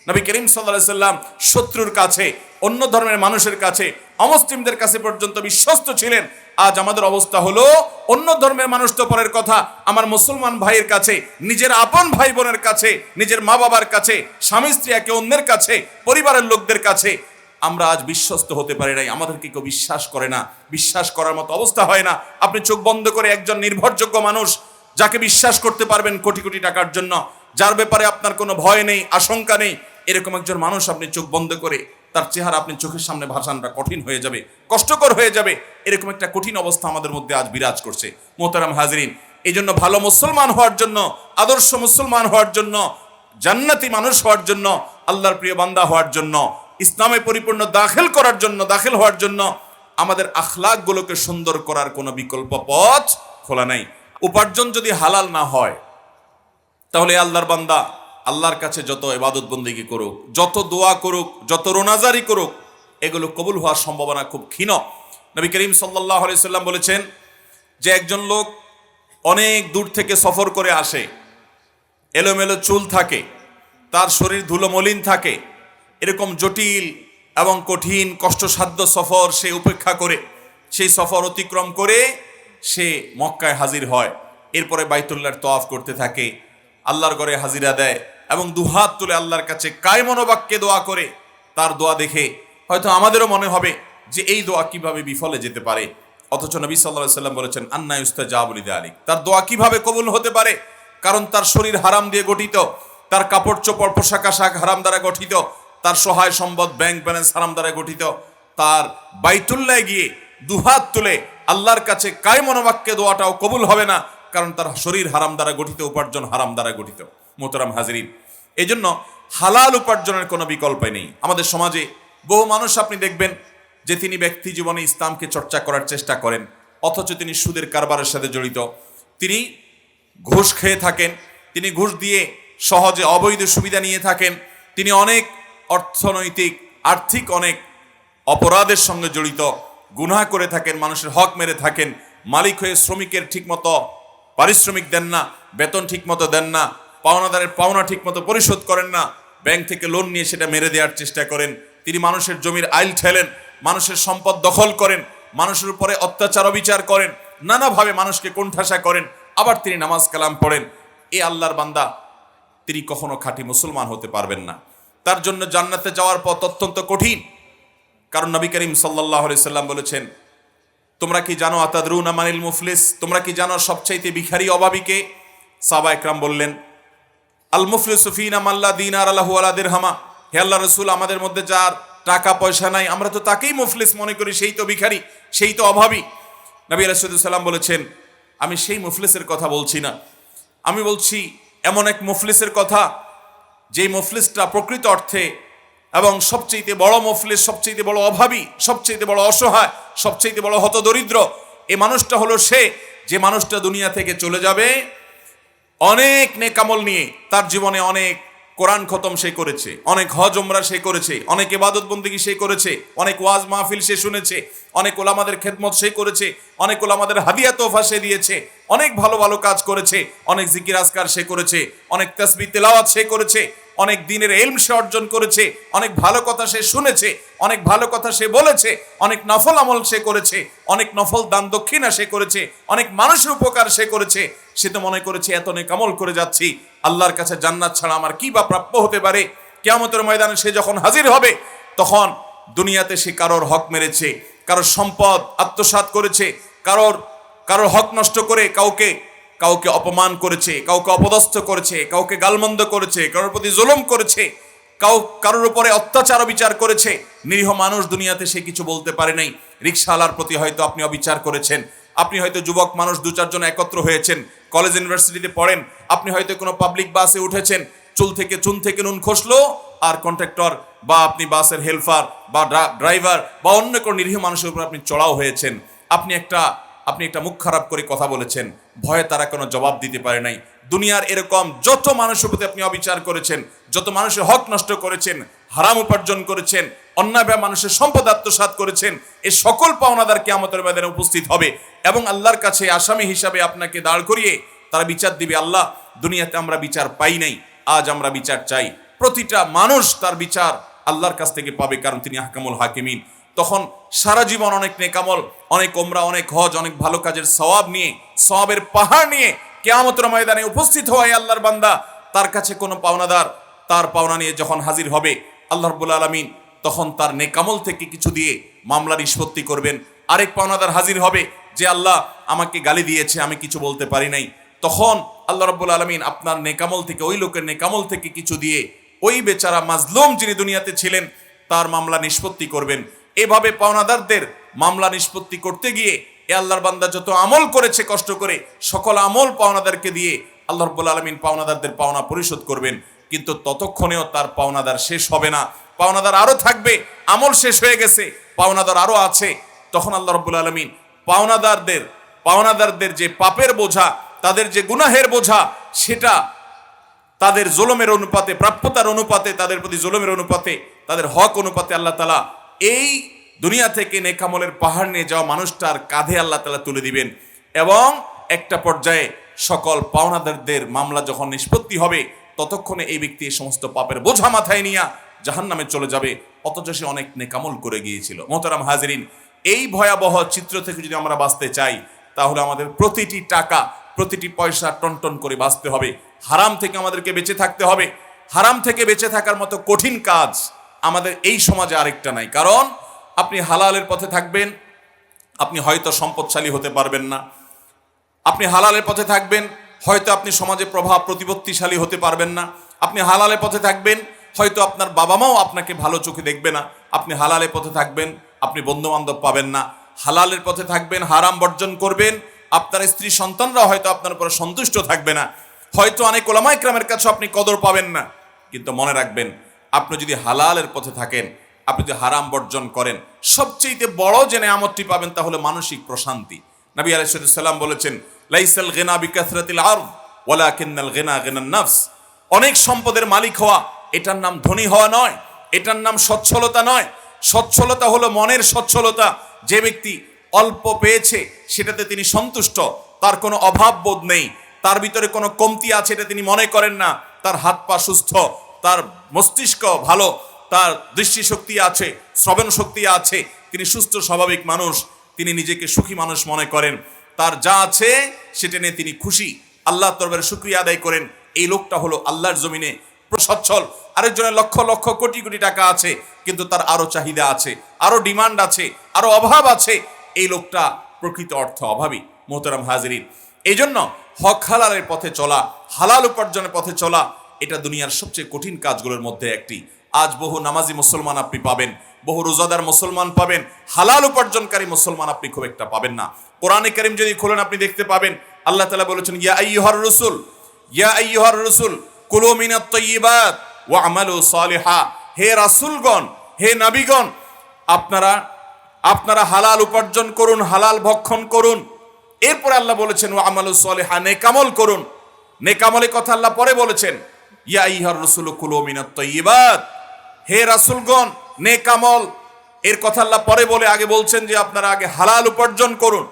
নবী করিম সাল্লাল্লাহু আলাইহি সাল্লাম শত্রুর কাছে, অন্য ধর্মের মানুষের কাছে, অমুসলিমদের কাছে পর্যন্ত বিশ্বস্ত ছিলেন। আজ আমাদের অবস্থা হলো, অন্য ধর্মের মানুষ তো পরের কথা, আমার মুসলমান ভাইয়ের কাছে, নিজের আপন ভাই বোনের কাছে, নিজের মা বাবার কাছে, স্বামী স্ত্রী একে অন্যের কাছে, পরিবারের লোকদের কাছে আমরা আজ বিশ্বস্ত হতে পারি নাই। আমাদেরকে কেউ বিশ্বাস করে না, বিশ্বাস করার মতো অবস্থা হয় না। আপনি চোখ বন্ধ করে একজন নির্ভরযোগ্য মানুষ, যাকে বিশ্বাস করতে পারবেন কোটি কোটি টাকার জন্য, যার ব্যাপারে আপনার কোনো ভয় নেই, আশঙ্কা নেই, এরকম একজন মানুষ আপনি চোখ বন্ধ করে তার চেহারা আপনি চোখের সামনে ভাসানটা কঠিন হয়ে যাবে, কষ্টকর হয়ে যাবে। এরকম একটা কঠিন অবস্থা আমাদের মধ্যে আজ বিরাজ করছে। মোহতারাম হাজরিন, এই জন্য ভালো মুসলমান হওয়ার জন্য, আদর্শ মুসলমান হওয়ার জন্য, জান্নাতি মানুষ হওয়ার জন্য, আল্লাহর প্রিয় বান্দা হওয়ার জন্য, ইসলামে পরিপূর্ণ দাখিল হওয়ার জন্য আমাদের আখলাকগুলোকে সুন্দর করার কোনো বিকল্প পথ খোলা নাই। উপার্জন যদি হালাল না হয়, তাহলে আল্লাহর বান্দা আল্লাহর কাছে যত ইবাদত বন্দেগী করুক, যত দোয়া করুক, যত রোনাজারি করুক, এগুলো কবুল হওয়ার সম্ভাবনা খুব ক্ষীণ। নবী করিম সাল্লাল্লাহু আলাইহি সাল্লাম বলেছেন যে একজন লোক অনেক দূর থেকে সফর করে আসে, এলোমেলো চুল থাকে, তার শরীর ধুলো মলিন থাকে, এরকম জটিল এবং কঠিন কষ্টসাধ্য সফর সে উপেক্ষা করে, সেই সফর অতিক্রম করে সে মক্কায় হাজির হয়। এরপরে বাইতুল্লাহর তওয়াফ করতে থাকে, আল্লাহর ঘরে হাজিরা দেয় এবং দুহাত তুলে আল্লাহর কাছে কায়মনোবাক্যে দোয়া করে। তার দোয়া দেখে হয়তো আমাদেরও মনে হবে যে এই দোয়া কিভাবে বিফলে যেতে পারে, অথচ নবী সাল্লাল্লাহু আলাইহি সাল্লাম বলেছেন আন্না ইউস্তাজাবু লিযালিক, তার দোয়া কিভাবে কবুল হতে পারে? কারণ তার শরীর হারাম দিয়ে গঠিত, তার কাপড় চোপড় পোশাক আশাক হারাম দ্বারা গঠিত, তার সহায় সম্পদ ব্যাংক ব্যালেন্স হারাম দ্বারা গঠিত। তার বাইতুল্লাহ গিয়ে দুহাত তুলে আল্লাহর কাছে কায়মনোবাক্যে দোয়াটাও কবুল হবে না, কারণ তার শরীর হারাম দ্বারা গঠিত, উপার্জন হারাম দ্বারা গঠিত। মোহতারাম হাজরিন, এই জন্য হালাল উপার্জনের কোনো বিকল্প নেই। আমাদের সমাজে বহু মানুষ আপনি দেখবেন যে তিনি ব্যক্তি জীবনে ইসলামকে চর্চা করার চেষ্টা করেন, অথচ তিনি সুদের কারবারের সাথে জড়িত, তিনি ঘুষ খেয়ে থাকেন, তিনি ঘুষ দিয়ে সহজে অবৈধ সুবিধা নিয়ে থাকেন, তিনি অনেক অর্থনৈতিক আর্থিক অনেক অপরাধের সঙ্গে জড়িত, গুনাহ করে থাকেন, মানুষের হক মেরে থাকেন, মালিক হয়ে শ্রমিকের ঠিকমতো পারিশ্রমিক দেন না, বেতন ঠিকমতো দেন না, পাওনাদারের পাওনা ঠিকমতো পরিশোধ করেন না, ব্যাংক থেকে লোন নিয়ে সেটা মেরে দেওয়ার চেষ্টা করেন, তিনি মানুষের জমির আইল ঠেলেন, মানুষের সম্পদ দখল করেন, মানুষের উপরে অত্যাচার অবিচার করেন, নানাভাবে মানুষকে কোণঠাসা করেন, আবার তিনি নামাজ কালাম পড়েন। এই আল্লাহর বান্দা তিনি কখনো খাঁটি মুসলমান হতে পারবেন না। তার জন্য জান্নাতে যাওয়ার পথ অত্যন্ত কঠিন। কারণ নবী করিম সাল্লাল্লাহু আলাইহি সাল্লাম বলেছেন, তোমরা কি জানো আতাদরুনা মানিল মুফলিস, তোমরা কি জানো সবচাইতে ভিখারি অভাবীকে? সাহাবা একরাম বললেন, আল মুফলিসু ফিনা মাল্লা দিনার লাহু ওয়ালা দিরহামা, হে আল্লাহর রাসূল, আমাদের মধ্যে যার টাকা পয়সা নাই আমরা তো তাকেই মুফলিস মনে করি, সেই তো ভিখারি, সেই তো অভাবী। নবী রাসূলুল্লাহ সাল্লাম বলেছেন, আমি সেই মুফলিসের কথা বলছি না, আমি বলছি এমন এক মুফলিসের কথা, যেই মুফলিসটা প্রকৃত অর্থে এবং সবচেয়ে বড় মুফলিস, সবচেয়ে বড় অভাবী, সবচেয়ে বড় অসহায়, সবচেয়ে বড় হতদরিদ্র, এই মানুষটা হলো সে, যে মানুষটা দুনিয়া থেকে চলে যাবে অনেক নেক আমল নিয়ে, তার জীবনে অনেক কোরআন খতম সে করেছে, অনেক হজ উমরা সে করেছে, অনেক ইবাদত বন্দেগী সে করেছে, অনেক ওয়াজ মাহফিল সে শুনেছে, অনেক ওলামাদের খেদমত সে করেছে, অনেক ওলামাদের হাদিয়া তোফা সে দিয়েছে, অনেক ভালো ভালো কাজ করেছে, অনেক জিকির আজকার সে করেছে, অনেক তাসবিহ তেলাওয়াত সে করেছে, অনেক দিনের ইলম সে অর্জন করেছে, অনেক ভালো কথা সে শুনেছে, অনেক ভালো কথা সে বলেছে, অনেক নফল আমল সে করেছে, অনেক নফল দান দক্ষিণা সে করেছে, অনেক মানুষের উপকার সে করেছে। সে তো মনে করেছে এত নেক আমল করে যাচ্ছি, আল্লাহর কাছে জান্নাত ছাড়া আমার কি বা প্রাপ্য হতে পারে। কিয়ামতের ময়দানে সে যখন হাজির হবে, তখন দুনিয়াতে সে কারোর হক মেরেছে, কারোর সম্পদ আত্মসাৎ করেছে, কারোর হক নষ্ট করে কাউকে অপমান করেছে, কাউকে অপদস্থ করেছে, কাউকে গালমন্দ করেছে, কারোর প্রতি জুলুম করেছে, কারোর উপরে অত্যাচার অবিচার করেছে। নিরীহ মানুষ দুনিয়াতে সে কিছু বলতে পারে নাই। রিকশাওয়ালার প্রতি হয়তো আপনি অবিচার করেছেন, আপনি হয়তো যুবক মানুষ দু চারজন একত্র হয়েছেন, কলেজ ইউনিভার্সিটিতে পড়েন, আপনি হয়তো কোনো পাবলিক বাসে উঠেছেন, চুন থেকে নুন খসলো, আর কন্ট্রাক্টর বা আপনি বাসের হেল্পার বা ড্রাইভার বা অন্য কোনো নিরীহ মানুষের উপর আপনি চড়াও হয়েছেন, আপনি একটা মুখ খারাপ করে কথা বলেছেন, ভয়ে তারা কোনো জবাব দিতে পারে নাই। দুনিয়ার এরকম যত মানুষের প্রতি আপনি অবিচার করেছেন, যত মানুষের হক নষ্ট করেছেন, হারাম উপার্জন করেছেন, অন্যায়ভাবে মানুষের সম্পদ আত্মসাৎ করেছেন, এই সকল পাওনাদার কিয়ামতের ময়দানে উপস্থিত হবে এবং আল্লাহর কাছে আসামি হিসাবে আপনাকে দাঁড় করিয়ে তারা বিচার দিবে, আল্লাহ দুনিয়াতে আমরা বিচার পাই নাই, আজ আমরা বিচার চাই। প্রতিটা মানুষ তার বিচার আল্লাহর কাছ থেকে পাবে, কারণ তিনি আহকামুল হাকিমিন। তখন সারা জীবন অনেক নেকামল, অনেক ওমরা, অনেক হজ, অনেক ভালো কাজের সওয়াব নিয়ে, সওয়াবের পাহাড় নিয়ে কিয়ামতের ময়দানে উপস্থিত হয় আল্লাহর বান্দা। তার কাছে কোনো পাওনাদার তার পাওনা নিয়ে যখন হাজির হবে, আল্লাহ রাব্বুল আলামিন তখন তার নেকামল থেকে কিছু দিয়ে মামলা নিষ্পত্তি করবেন। আরেক পাওনাদার হাজির হবে যে আল্লাহ আমাকে গালি দিয়েছে, আমি কিছু বলতে পারি নাই। তখন আল্লাহ রাব্বুল আলামিন আপনার নেকামল থেকে, ওই লোকের নেকামল থেকে কিছু দিয়ে ওই বেচারা মাজলুম যিনি দুনিয়াতে ছিলেন তার মামলা নিষ্পত্তি করবেন। এভাবে পাওনাদারদের মামলা নিষ্পত্তি করতে গিয়ে এ আল্লাহর বান্দা যত আমল করেছে কষ্ট করে, সকল আমল পাওনাদারকে দিয়ে আল্লাহ রাব্বুল আলামিন পাওনাদারদের পাওনা পরিশোধ করবেন। কিন্তু ততক্ষণেও তার পাওনাদার শেষ হবে না, পাওনাদার আরো থাকবে। আমল শেষ হয়ে গেছে, পাওনাদার আরো আছে। তখন আল্লাহ রাব্বুল আলামিন পাওনাদারদের যে পাপের বোঝা, তাদের যে গুনাহের বোঝা, সেটা তাদের জুলুমের অনুপাতে, প্রাপ্যতার অনুপাতে, তাদের প্রতি জুলুমের অনুপাতে, তাদের হক অনুপাতে আল্লাহ তাআলা এই দুনিয়া থেকে নেকামলের পাহাড় নিয়ে যাওয়া মানুষটার কাঁধে আল্লাহ তাআলা তুলে দিবেন। এবং একটা পর্যায়ে সকল পাওনাদারদের মামলা যখন নিষ্পত্তি হবে, ততক্ষণে এই ব্যক্তি এই সমস্ত পাপের বোঝা মাথায় নিয়ে জাহান্নামে চলে যাবে, অথচ সে অনেক নেকামল করে গিয়েছিল। মোহতারাম হাজিরিন, এই ভয়াবহ চিত্র থেকে যদি আমরা বাঁচতে চাই, তাহলে আমাদের প্রতিটি টাকা, প্রতিটি পয়সা টনটন করে বাঁচতে হবে। হারাম থেকে আমাদেরকে বেঁচে থাকতে হবে। হারাম থেকে বেঁচে থাকার মতো কঠিন কাজ আমাদের এই সমাজে আরেকটা নাই। কারণ আপনি হালালের পথে থাকবেন, আপনি হয়তো সম্পদশালী হতে পারবেন না। আপনি হালালের পথে থাকবেন, হয়তো আপনি সমাজে প্রভাব প্রতিপত্তিশালী হতে পারবেন না। আপনি হালালের পথে থাকবেন, হয়তো আপনার বাবা মাও আপনাকে ভালো চোখে দেখবে না। আপনি হালালের পথে থাকবেন, আপনি বন্ধু বান্ধব পাবেন না। হালালের পথে থাকবেন, হারাম বর্জন করবেন, আপনার স্ত্রী সন্তানরা হয়তো আপনার উপর সন্তুষ্ট থাকবে না। হয়তো অনেক ওলামা ইকরামের কাছে আপনি কদর পাবেন না। কিন্তু মনে রাখবেন, আপনি যদি হালালের পথে থাকেন, আপনি যদি হারাম বর্জন করেন, সবচেয়ে বড় যে নেয়ামতটি পাবেন তা হলো মানসিক প্রশান্তি। নবী আলাইহিস সালাম বলেছেন, লাইসাল গিনা বিকাসরাতিল আরদ ওয়ালাকিন্নাল গিনা গিনান নাফস। অনেক সম্পদের মালিক হওয়া এটার নাম ধনী হওয়া নয়, এটার নাম সচ্ছলতা নয়। সচ্ছলতা হলো মনের সচ্ছলতা। যে ব্যক্তি অল্প পেয়েছে সেটাতে তিনি সন্তুষ্ট, তার কোনো অভাব বোধ নেই, তার ভিতরে কোনো কমতি আছে এটা তিনি মনে করেন না, তার হাত পা সুস্থ, তার মস্তিষ্ক ভালো, তার দৃষ্টিশক্তি আছে, শ্রবণ শক্তি আছে, তিনি সুস্থ স্বাভাবিক মানুষ, তিনি নিজেকে সুখী মানুষ মনে করেন। তার যা আছে সেটা নিয়ে তিনি খুশি, আল্লাহর দরবারে শুকরিয়া আদায় করেন। এই লোকটা হলো আল্লাহর জমিনে সচ্ছল। আরেকজনের লক্ষ লক্ষ কোটি কোটি টাকা আছে, কিন্তু তার আরো চাহিদা আছে, আরো ডিমান্ড আছে, আরো অভাব আছে। এই লোকটা প্রকৃত অর্থ অভাবী। মোহতারাম হাজিরিন, এই জন্য হক হালালের পথে চলা, হালাল উপার্জনের পথে চলা, এটা দুনিয়ার সবচেয়ে কঠিন কাজগুলোর মধ্যে একটি। আজ বহু নামাজি মুসলমান আপনি পাবেন, বহু রোজাদার মুসলমান পাবেন, হালাল উপার্জনকারী মুসলমান আপনি খুব একটা পাবেন না। কোরআনে কারীম যদি খোলেন আপনি দেখতে পাবেন আল্লাহ তাআলা বলেছেন, ইয়া আইয়ুহার রাসূল, ইয়া আইয়ুহার রাসূল কুলু মিনাত তাইয়্যিবাত ওয়া আমালু সালিহা। হে রাসূলগণ, হে নবীগণ, আপনারা হালাল উপার্জন করুন, হালাল ভক্ষণ করুন। এরপর আল্লাহ বলেছেন ওয়া আমালু সালিহা, নেকামল করুন। নেকামলের কথা আল্লাহ পরে বলেছেন, ইয়া আইয়ুহার রাসূল কুলু মিনাত তাইয়্যিবাত। হে রাসূলগণ, নেকামল এর কথা আল্লাহ পরে বলে আগে বলছেন যে আপনারা আগে হালাল উপার্জন করুন,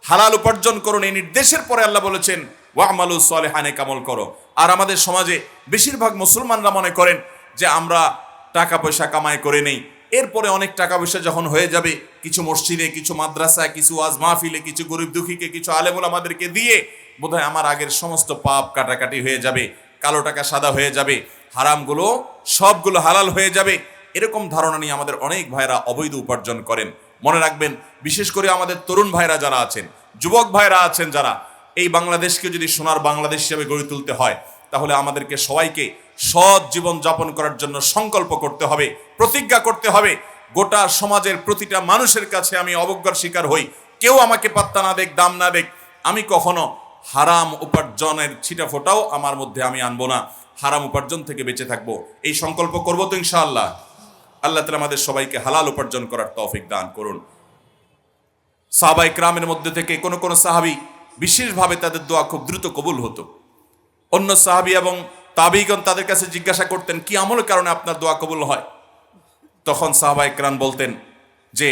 হালাল উপার্জন করুন। এই নির্দেশের পরে আল্লাহ বলেছেন ওয়া আমালু সালিহা, নেকামল করো। আর আমাদের সমাজে বেশিরভাগ মুসলমানরা মনে করেন যে আমরা টাকা পয়সা কামাই করে নেই, এরপরে অনেক টাকা পয়সা যখন হয়ে যাবে, কিছু মসজিদে, কিছু মাদ্রাসায়, কিছু ওয়াজ মাহফিলে, কিছু গরিব দুঃখীকে, কিছু আলেম ওলামাদেরকে দিয়ে বোধহয় আমার আগের সমস্ত পাপ কাটাকাটি হয়ে যাবে, কালো টাকা সাদা হয়ে যাবে, হারামগুলো সবগুলো হালাল হয়ে যাবে। এরকম ধারণা নিয়ে আমাদের অনেক ভাইরা অবৈধ উপার্জন করেন। মনে রাখবেন, বিশেষ করে আমাদের তরুণ ভাইরা যারা আছেন, যুবক ভাইরা আছেন যারা, এই বাংলাদেশকে যদি সোনার বাংলাদেশ হিসেবে গড়ে তুলতে হয়, তাহলে আমাদেরকে সবাইকে সৎ জীবন যাপন করার জন্য সংকল্প করতে হবে, প্রতিজ্ঞা করতে হবে। গোটা সমাজের প্রতিটা মানুষের কাছে আমি অবজ্ঞার শিকার হই, কেউ আমাকে পাত্তা না দেখ, দাম না দেখ, আমি কখনো হারাম উপার্জনের ছিটা ফোটাও আমার মধ্যে আমি আনবো না, হারাম উপার্জন থেকে বেঁচে থাকবো। এই সংকল্প করবো তো ইনশাআল্লাহ। আল্লাহ তাআলা আমাদের সবাইকে হালাল উপার্জন করার তৌফিক দান করুন। সাহাবায়ে কেরামের মধ্যে থেকে কোন কোন সাহাবী বিশেষভাবে তাদের দোয়া খুব দ্রুত কবুল হতো। অন্য সাহাবী এবং তাবিঈগণ তাদের কাছে জিজ্ঞাসা করতেন, কি আমলের কারণে আপনার দোয়া কবুল হয়? তখন সাহাবায়ে কেরাম বলতেন যে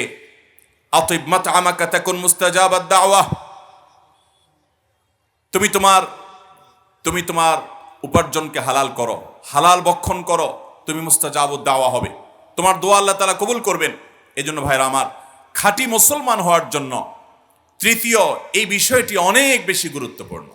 আতিব মাতআমাকা তাকুন মুস্তাজাবাদ দাওয়া, তুমি তোমার উপার্জনকে হালাল করো, হালাল বক্ষণ করো, তুমি মুস্তাজাবুদ দাওয়া হবে, তোমার দোয়া আল্লাহ তাআলা কবুল করবেন। এই জন্য ভাইরা আমার, খাঁটি মুসলমান হওয়ার জন্য তৃতীয় এই বিষয়টি অনেক বেশি গুরুত্বপূর্ণ,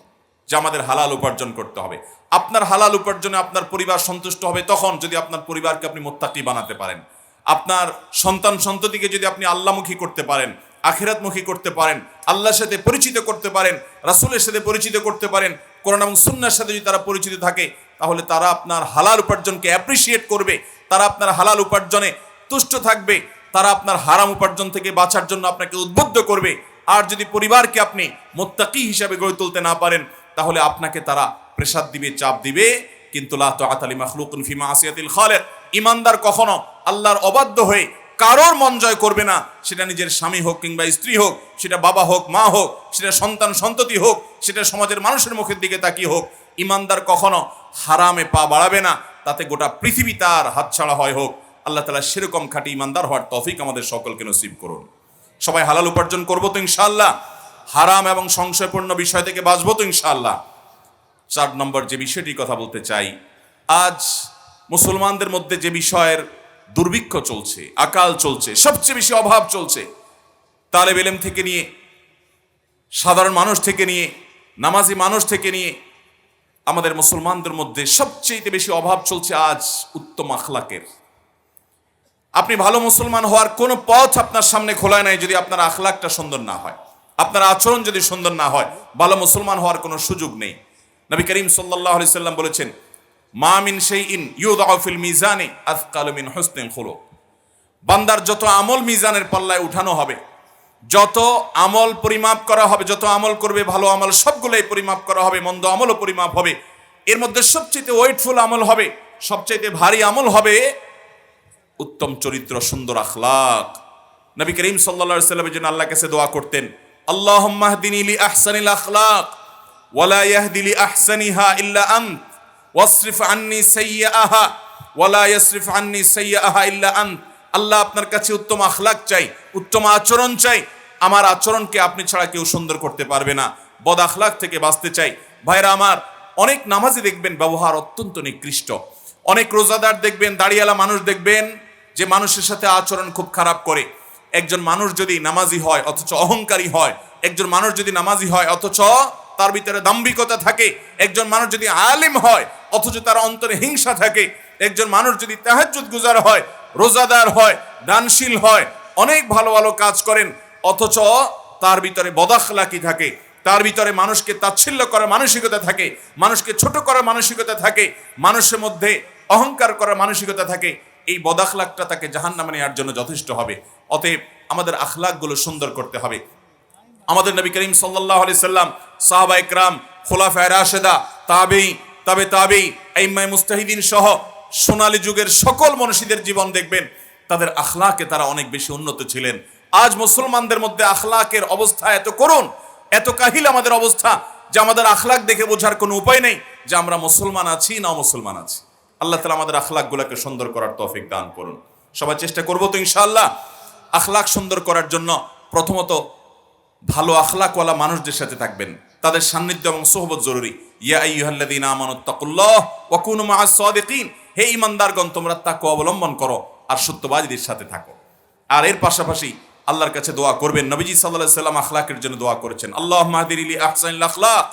যে আমাদের হালাল উপার্জন করতে হবে। আপনার হালাল উপার্জনে আপনার পরিবার সন্তুষ্ট হবে তখন যদি আপনার পরিবারকে আপনি মুত্তাকি বানাতে পারেন, আপনার সন্তান সন্ততিকে যদি আপনি আল্লাহমুখী করতে পারেন, আখিরাতমুখী করতে পারেন, আল্লাহর সাথে পরিচিত করতে পারেন, রাসূলের সাথে পরিচিত করতে পারেন, কোরআন এবং সুন্নাহর সাথে যদি তারা পরিচিত থাকে, তাহলে তারা আপনার হালাল উপার্জনকে অ্যাপ্রিসিয়েট করবে, তারা আপনার হালাল উপার্জনে তুষ্ট থাকবে, তারা আপনার হারাম উপার্জন থেকে বাঁচার জন্য আপনাকে উদ্বুদ্ধ করবে। আর যদি পরিবারকে আপনি মুত্তাকি হিসাবে গড়ে তুলতে না পারেন, তাহলে আপনাকে তারা প্রেসার দিবে, চাপ দিবে। কিন্তু লা তাআতা লি মাখলুকিন ফি মাসিয়াতিল খালিক, ঈমানদার কখনো আল্লাহর অবাধ্য হয়ে কারোর মন জয় করবে না, সেটা নিজের স্বামী হোক কিংবা স্ত্রী হোক, সেটা বাবা হোক, মা হোক, সেটা সন্তান সন্ততি হোক, সেটা সমাজের মানুষের মুখের দিকে তাকিয়ে হোক। ঈমানদার কখনো হারামে পা বাড়াবে না, তাতে গোটা পৃথিবী তার হাতছাড়া হয় হোক। আল্লাহ তাআলা সেরকম খাঁটি ঈমানদার হওয়ার তৌফিক আমাদের সকলকে নসিব করুন। সবাই হালাল উপার্জন করবো তো ইনশাআল্লাহ, হারাম এবং সংশয়পূর্ণ বিষয় থেকে বাঁচবো তো ইনশাআল্লাহ। 4 নম্বর যে বিষয়টির কথা বলতে চাই, আজ মুসলমানদের মধ্যে যে বিষয়ের দুর্ভিক্ষ চলছে, আকাল চলছে, সবচেয়ে বেশি অভাব চলছে, তালেব ইলম থেকে নিয়ে, সাধারণ মানুষ থেকে নিয়ে, নামাজি মানুষ থেকে নিয়ে, আমাদের মুসলমানদের মধ্যে সবচেয়ে বেশি অভাব চলছে আজ উত্তম আখলাকের। আপনি ভালো মুসলমান হওয়ার কোনো পথ আপনার সামনে খোলায় নাই যদি আপনার আখলাকটা সুন্দর না হয়, আপনার আচরণ যদি সুন্দর না হয়, ভালো মুসলমান হওয়ার কোনো সুযোগ নেই। নবী করিম সাল্লাল্লাহু আলাইহি সাল্লাম বলেছেন, মা মিন শাইইন ইউদাউ ফিল মিজানে আথকালু মিন হুসনিল খুলুক। বান্দার যত আমল মিজানের পাল্লায় উঠানো হবে, যত আমল পরিমাপ করা হবে, যত আমল করবে ভালো আমল সবগুলোই পরিমাপ করা হবে, মন্দ আমলও পরিমাপ হবে। এর মধ্যে সবচেয়ে ওয়েটফুল আমল হবে, সবচেয়ে ভারী আমল হবে উত্তম চরিত্র, সুন্দর আখলাক। নবী করিম সাল্লাল্লাহু আলাইহি সাল্লাম যেন আল্লাহর কাছে দোয়া করতেন, আল্লাহুম্মা হদিনি লি আহসানিল আখলাক ওয়া লা ইয়াহদি লি আহসানিহা ইল্লা আনত ওয়াসরিফ আন্নি সাইয়্যাআহা ওয়া লা ইয়াসরিফ আন্নি সাইয়্যাআহা ইল্লা আনত। আল্লাহ, আপনার কাছে উত্তম আখলাক চাই, উত্তম আচরণ চাই, আমার আচরণকে আপনি ছাড়া কেউ সুন্দর করতে পারবে না, বদ আখলাক থেকে বাঁচতে চাই। ভাইরা আমার, অনেক নামাজি দেখবেন ব্যবহার অত্যন্ত নিকৃষ্ট, অনেক রোজাদার দেখবেন, দাড়িওয়ালা মানুষ দেখবেন যে মানুষের সাথে আচরণ খুব খারাপ করে। একজন মানুষ যদি নামাজি হয় অথচ অহংকারী হয়, একজন মানুষ যদি নামাজি হয় অথচ তার ভিতরে দাম্ভিকতা থাকে, একজন মানুষ যদি আলিম হয় অথচ তার অন্তরে হিংসা থাকে, একজন মানুষ যদি তাহাজ্জুদ গুজার হয়, রোজাদার হয়, দানশীল হয়, অনেক ভালো ভালো কাজ করেন, অথচ তার ভিতরে বদাখলাকি থাকে, তার ভিতরে মানুষকে তাচ্ছিল্য করার মানসিকতা থাকে, মানুষকে ছোট করার মানসিকতা থাকে, মানুষের মধ্যে অহংকার করার মানসিকতা থাকে, এই বদাখলাকটা তাকে জাহান্নামে নেওয়ার জন্য যথেষ্ট হবে। অতএব আমাদের আখলাকগুলো সুন্দর করতে হবে। আমাদের নবী করিম সাল্লাল্লাহু আলাইহি সাল্লাম, সাহাবায়ে কেরাম, খুলাফায়ে রাশেদা, তাবেঈ, তাবে তাবেঈ, আইম্মায়ে মুজতাহিদিন সহ সোনালী যুগের সকল মনীষীদের জীবন দেখবেন, তাদের আখলাকে তারা অনেক বেশি উন্নত ছিলেন। আজ মুসলমানদের মধ্যে আখলাকের অবস্থা এত করুণ, এত কাহিল আমাদের অবস্থা, যে আমাদের আখলাক দেখে বোঝার কোনো উপায় নেই যে আমরা মুসলমান আছি না অমুসলমান আছি। আল্লাহ তাআলা আমাদের আখলাকগুলোকে সুন্দর করার তৌফিক দান করুন। সবাই চেষ্টা করবো তো ইনশাআল্লাহ। আখলাক সুন্দর করার জন্য প্রথমত ভালো আখলাকওয়ালা মানুষদের সাথে থাকবেন, তাদের সান্নিধ্য এবং সোহবত জরুরি। ইয়া আইয়ুহাল্লাযীনা আমানুত্তাকুল্লাহ ওয়া কুনু মাআস সাদিকিন, হে ঈমানদারগণ, তোমরা তাকওয়া অবলম্বন করো আর সত্যবাদীদের সাথে থাকো। আর এর পাশাপাশি আল্লাহর কাছে দোয়া করবেন। নবীজি সাল্লাল্লাহু আলাইহি সাল্লাম আখলাকের জন্য দোয়া করেছেন, আল্লাহুম্মা হদিনি লি আহসানিল আখলাক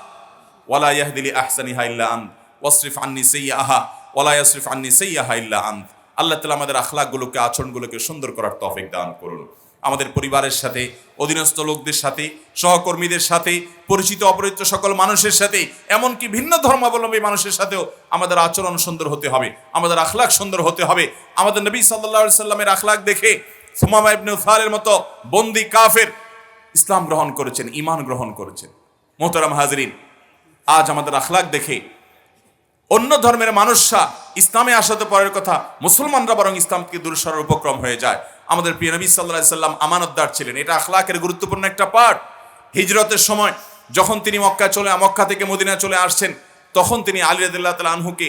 ওয়া লা ইয়াহদি লি আহসানিহা ইল্লা আনত ওয়াসরিফ আন্নি সাইয়্যাআহা ওয়া লা ইয়াসরিফ আন্নি সাইয়্যাআহা ইল্লা আনত। আল্লাহ তাআলা আমাদের আখলাকগুলোকে, আচরণগুলোকে সুন্দর করার তৌফিক দান করুন। আমাদের পরিবারের সাথে, অধীনস্থ লোকদের সাথে, সহকর্মীদের সাথে, পরিচিত অপরিচিত সকল মানুষের সাথে, এমনকি ভিন্ন ধর্মাবলম্বী মানুষের সাথেও আমাদের আচরণ সুন্দর হতে হবে, আমাদের আখলাক সুন্দর হতে হবে। আমাদের নবী সাল্লাল্লাহু আলাইহি সাল্লামের আখলাক দেখে সুমামা ইবনে উসালের মতো বন্দী কাফের ইসলাম গ্রহণ করেছেন, ঈমান গ্রহণ করেছেন। মোহতারাম হাজরিন, আজ আমাদের আখলাক দেখে অন্য ধর্মের মানুষরা ইসলামে আসাতে পরের কথা, মুসলমানরা বরং ইসলামকে দূর সরার উপক্রম হয়ে যায়। আমাদের প্রিয় নবী সাল্লাল্লাহু আলাইহি সাল্লাম আমানতদার ছিলেন, এটা আখলাকের গুরুত্বপূর্ণ একটা পার্ট। হিজরতের সময় যখন তিনি মক্কা থেকে মদিনায় চলে আসছেন, তখন তিনি আলী রাদিয়াল্লাহু তাআলা আনহুকে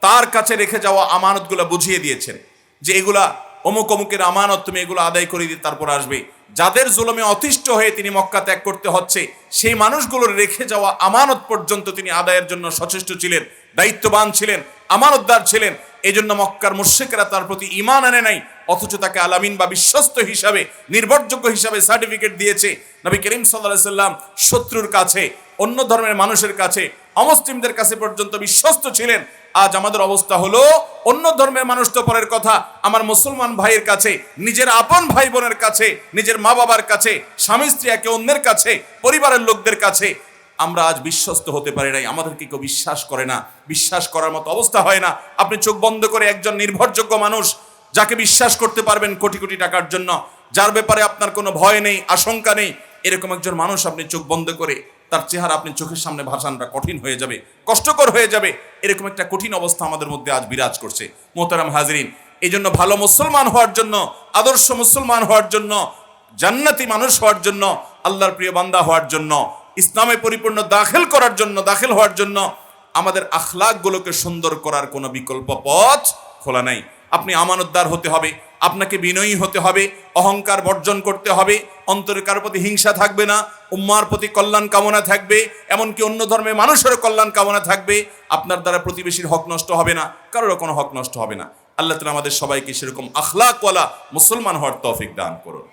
তার কাছে রেখে যাওয়া আমানতগুলো বুঝিয়ে দিয়েছেন যে এগুলা অমুক অমুকের আমানত, তুমি এগুলো আদায় করে দিয়ে তারপর আসবে। যাদের জুলুমে অতিষ্ঠ হয়ে তিনি মক্কা ত্যাগ করতে হচ্ছে, সেই মানুষগুলোর রেখে যাওয়া আমানত পর্যন্ত তিনি আদায়ের জন্য সচেষ্ট ছিলেন, দায়িত্ববান ছিলেন, আমানতদার ছিলেন। এই জন্য মক্কার মুশরিকরা তার প্রতি ঈমান আনে নাই, অথচ তাকে আলামিন বা বিশ্বস্ত হিসাবে, নির্ভরযোগ্য হিসাবে সার্টিফিকেট দিয়েছে। নবী করিম সাল্লাল্লাহু আলাইহি সাল্লাম শত্রুর কাছে, অন্য ধর্মের মানুষের কাছে, অমুসলিমদের কাছে পর্যন্ত বিশ্বস্ত ছিলেন। আজ আমাদের অবস্থা হলো, অন্য ধর্মের মানুষ তো পরের কথা, আমার মুসলমান ভাইয়ের কাছে, নিজের আপন ভাই বোনের কাছে, নিজের মা বাবার কাছে, স্বামী স্ত্রী একে অন্যের কাছে, পরিবারের লোকদের কাছে আমরা আজ বিশ্বস্ত হতে পারি নাই। আমাদেরকে কেউ বিশ্বাস করে না, বিশ্বাস করার মতো অবস্থা হয় না। আপনি চোখ বন্ধ করে একজন নির্ভরযোগ্য মানুষ, যাকে বিশ্বাস করতে পারবেন কোটি কোটি টাকার জন্য, যার ব্যাপারে আপনার কোনো ভয় নেই, আশঙ্কা নেই, এরকম একজন মানুষ আপনি চোখ বন্ধ করে তার চেহারা আপনি চোখের সামনে ভাসানটা কঠিন হয়ে যাবে, কষ্টকর হয়ে যাবে। এরকম একটা কঠিন অবস্থা আমাদের মধ্যে আজ বিরাজ করছে। মোহতারাম হাজরিন, এই জন্য ভালো মুসলমান হওয়ার জন্য, আদর্শ মুসলমান হওয়ার জন্য, জান্নাতি মানুষ হওয়ার জন্য, আল্লাহর প্রিয় বান্দা হওয়ার জন্য, ইসলামে পরিপূর্ণ দাখিল হওয়ার জন্য আমাদের আখলাকগুলোকে সুন্দর করার কোনো বিকল্প পথ খোলা নাই। আপনি আমানতদার হতে হবে, আপনাকে বিনয়ী হতে হবে, অহংকার বর্জন করতে হবে, অন্তরে কারোর প্রতি হিংসা থাকবে না, উম্মার প্রতি কল্যাণ কামনা থাকবে, এমনকি অন্য ধর্মের মানুষেরও কল্যাণ কামনা থাকবে। আপনার দ্বারা প্রতিবেশীর হক নষ্ট হবে না, কারোরও কোনো হক নষ্ট হবে না। আল্লাহ তাআলা আমাদের সবাইকে সেরকম আখলাকওয়ালা মুসলমান হওয়ার তৌফিক দান করুন।